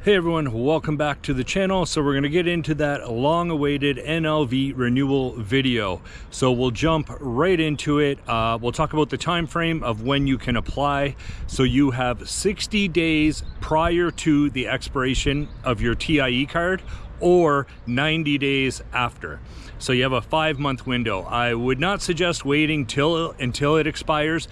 Hey everyone, welcome back to the channel. So we're going to get into that long-awaited NLV renewal video. So we'll jump right into it. We'll talk about the time frame of when you can apply. So you have 60 days prior to the expiration of your TIE card or 90 days after. So you have a 5-month window. I would not suggest waiting until it expires,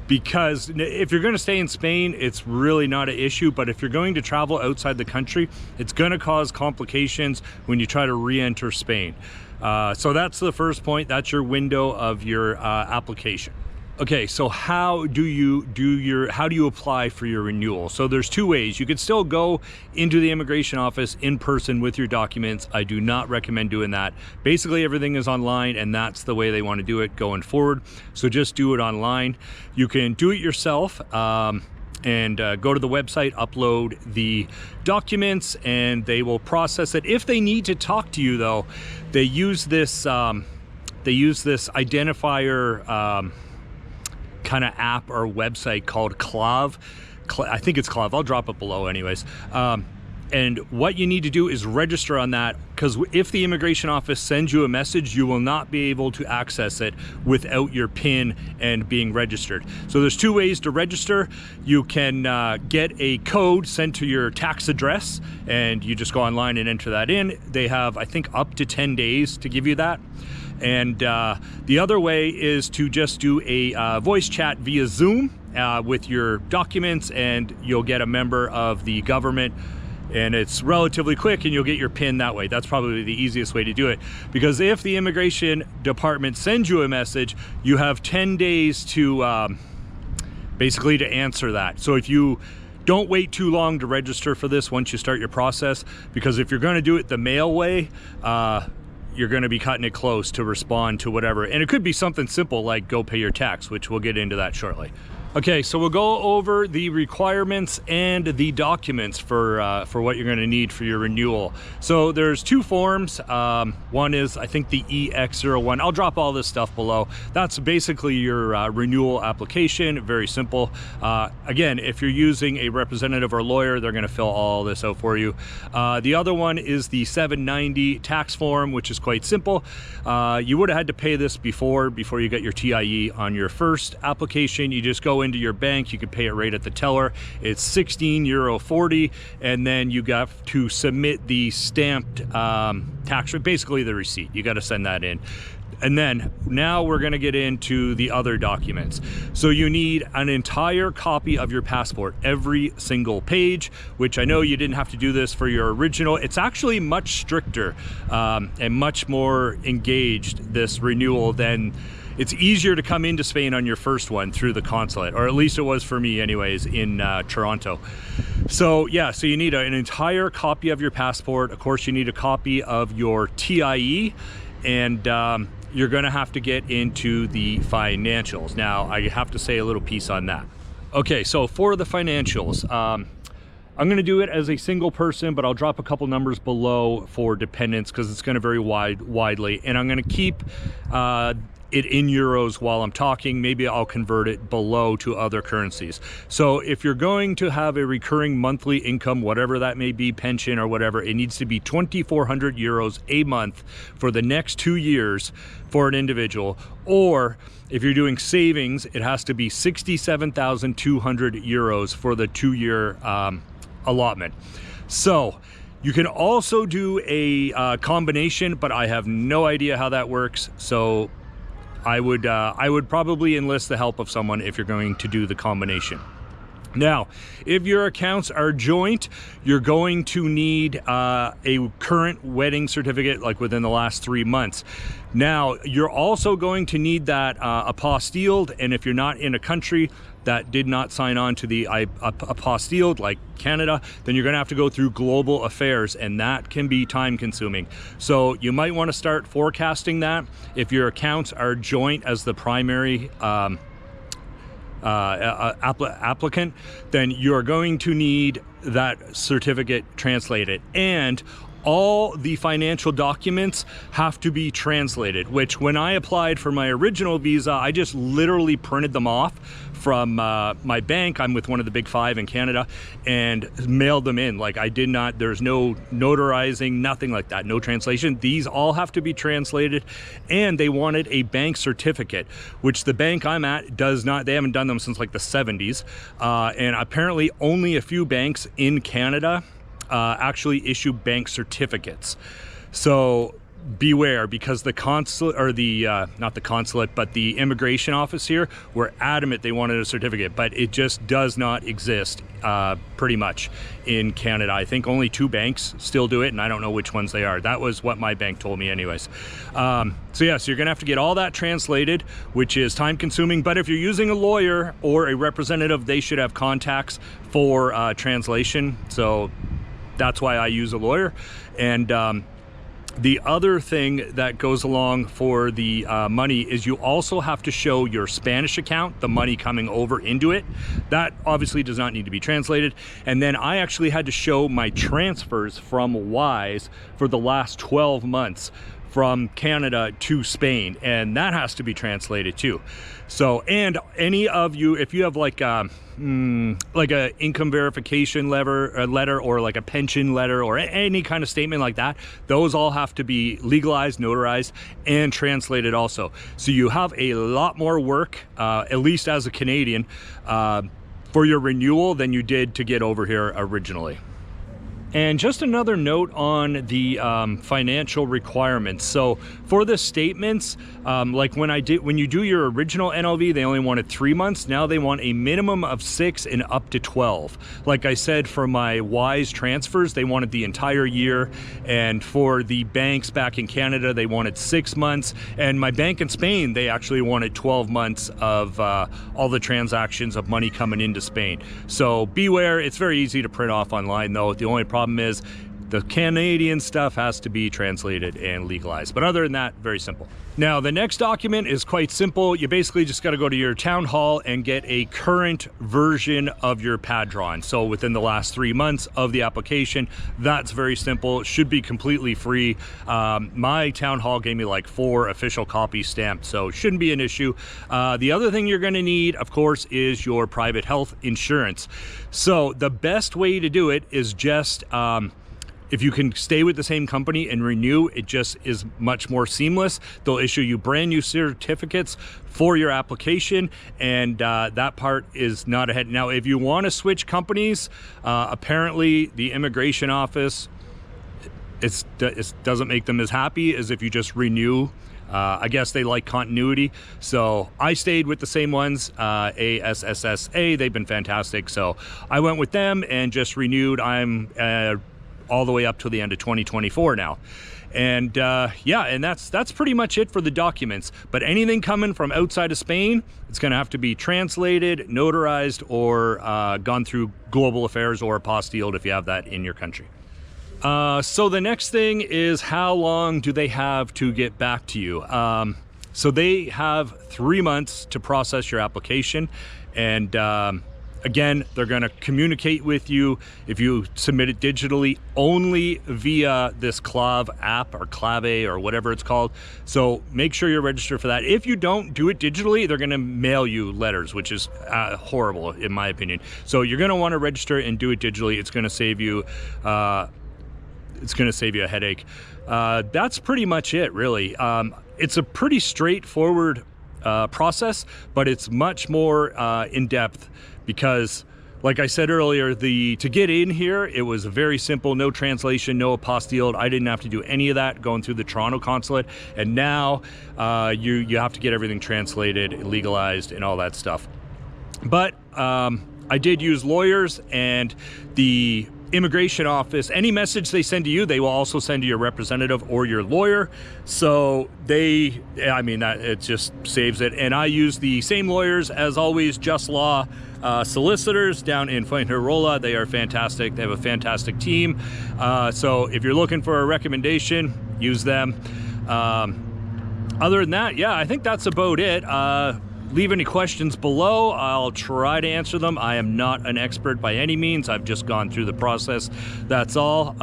because if you're going to stay in Spain, it's really not an issue. But if you're going to travel outside the country, it's going to cause complications when you try to re-enter Spain. So that's the first point. That's your window of your application. Okay, so how do you apply for your renewal? So there's two ways. You could still go into the immigration office in person with your documents. I do not recommend doing that. Basically, everything is online, and that's the way they want to do it going forward. So just do it online. You can do it yourself and go to the website, upload the documents, and they will process it. If they need to talk to you, though, they use this identifier kind of app or website called Clav. I think it's Clav. I'll drop it below anyways. And what you need to do is register on that, because if the immigration office sends you a message, you will not be able to access it without your PIN and being registered. So there's two ways to register. You can get a code sent to your tax address, and you just go online and enter that in. They have, I think, up to 10 days to give you that. And the other way is to just do a voice chat via Zoom with your documents, and you'll get a member of the government, and it's relatively quick, and you'll get your PIN that way. That's probably the easiest way to do it, because if the immigration department sends you a message, you have 10 days to basically to answer that. So if you don't wait too long to register for this once you start your process, because if you're going to do it the mail way, you're going to be cutting it close to respond to whatever. And it could be something simple like go pay your tax, which we'll get into that shortly. Okay, so we'll go over the requirements and the documents for what you're going to need for your renewal. So there's two forms. One is, I think, the EX01. I'll drop all this stuff below. That's basically your renewal application. Very simple. Again, if you're using a representative or lawyer, they're going to fill all this out for you. The other one is the 790 tax form, which is quite simple. You would have had to pay this before you got your TIE on your first application. You just go into your bank, you could pay it right at the teller. It's €16.40, and then you got to submit the stamped tax, basically the receipt. You got to send that in. And then now we're going to get into the other documents. So you need an entire copy of your passport, every single page, which I know you didn't have to do this for your original. It's actually much stricter and much more engaged, this renewal, than it's easier to come into Spain on your first one through the consulate, or at least it was for me anyways, in Toronto. So yeah, so you need an entire copy of your passport. Of course, you need a copy of your TIE, and you're gonna have to get into the financials. Now, I have to say a little piece on that. Okay, so for the financials, I'm going to do it as a single person, but I'll drop a couple numbers below for dependents, because it's going to vary widely, and I'm going to keep it in euros while I'm talking. Maybe I'll convert it below to other currencies. So if you're going to have a recurring monthly income, whatever that may be, pension or whatever, it needs to be 2,400 euros a month for the next 2 years for an individual. Or if you're doing savings, it has to be 67,200 euros for the 2-year allotment. So you can also do a combination, but I have no idea how that works. So I would probably enlist the help of someone if you're going to do the combination. Now, if your accounts are joint, you're going to need a current wedding certificate, like within the last 3 months. Now, you're also going to need that apostilled, and if you're not in a country that did not sign on to the apostilled, like Canada, then you're gonna have to go through global affairs, and that can be time consuming. So you might wanna start forecasting that. If your accounts are joint as the primary applicant, then you're going to need that certificate translated. And all the financial documents have to be translated, which when I applied for my original visa, I just literally printed them off from my bank. I'm with one of the big 5 in Canada, and mailed them in. Like, I did not, there's no notarizing, nothing like that, no translation. These all have to be translated, and they wanted a bank certificate, which the bank I'm at does not. They haven't done them since like the 70s, and apparently only a few banks in Canada actually issue bank certificates. So beware, because the consulate, or the not the consulate, but the immigration office here were adamant they wanted a certificate, but it just does not exist pretty much in Canada. I think only 2 banks still do it, and I don't know which ones they are. That was what my bank told me anyways. So yeah, so you're gonna have to get all that translated, which is time consuming, but if you're using a lawyer or a representative, they should have contacts for translation. So that's why I use a lawyer. And the other thing that goes along for the money is you also have to show your Spanish account, the money coming over into it. That obviously does not need to be translated. And then I actually had to show my transfers from Wise for the last 12 months from Canada to Spain, and that has to be translated too. So, and any of you, if you have like a income verification letter or like a pension letter or any kind of statement like that, those all have to be legalized, notarized, and translated also. So you have a lot more work, at least as a Canadian, for your renewal than you did to get over here originally. And just another note on the financial requirements. So for the statements, like when you do your original NLV, they only wanted 3 months. Now they want a minimum of 6 and up to 12. Like I said, for my Wise transfers, they wanted the entire year. And for the banks back in Canada, they wanted 6 months. And my bank in Spain, they actually wanted 12 months of all the transactions of money coming into Spain. So beware, it's very easy to print off online though. The only problem is the Canadian stuff has to be translated and legalized. But other than that, very simple. Now, the next document is quite simple. You basically just got to go to your town hall and get a current version of your Padron. So within the last 3 months of the application, that's very simple. It should be completely free. My town hall gave me like 4 official copies stamped, so shouldn't be an issue. The other thing you're going to need, of course, is your private health insurance. So the best way to do it is just if you can stay with the same company and renew, it just is much more seamless. They'll issue you brand new certificates for your application, and that part is not ahead. Now, if you want to switch companies, apparently the immigration office, it doesn't make them as happy as if you just renew. I guess they like continuity. So I stayed with the same ones, ASSSA, they've been fantastic. So I went with them and just renewed. I'm all the way up to the end of 2024 now. And yeah, and that's pretty much it for the documents. But anything coming from outside of Spain, it's gonna have to be translated, notarized, or gone through global affairs or apostilled if you have that in your country. So the next thing is, how long do they have to get back to you? So they have 3 months to process your application, and again, they're going to communicate with you if you submit it digitally only via this Clav app or Clave or whatever it's called. So make sure you're registered for that. If you don't do it digitally, they're going to mail you letters, which is horrible in my opinion. So you're going to want to register and do it digitally. It's going to save you a headache. That's pretty much it, really. It's a pretty straightforward process, but it's much more in-depth because, like I said earlier, to get in here, it was very simple, no translation, no apostilled. I didn't have to do any of that going through the Toronto consulate, and now you have to get everything translated, legalized, and all that stuff. But I did use lawyers, and the immigration office, any message they send to you, they will also send to your representative or your lawyer. So it just saves it. And I use the same lawyers as always, Just Law solicitors down in Fuengirola. They are fantastic. They have a fantastic team. So if you're looking for a recommendation, use them. Other than that, yeah, I think that's about it. Leave any questions below. I'll try to answer them. I am not an expert by any means. I've just gone through the process. That's all.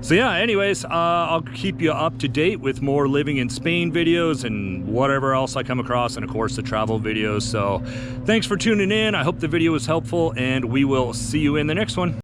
So yeah, anyways, I'll keep you up to date with more living in Spain videos and whatever else I come across, and of course the travel videos. So thanks for tuning in. I hope the video was helpful, and we will see you in the next one.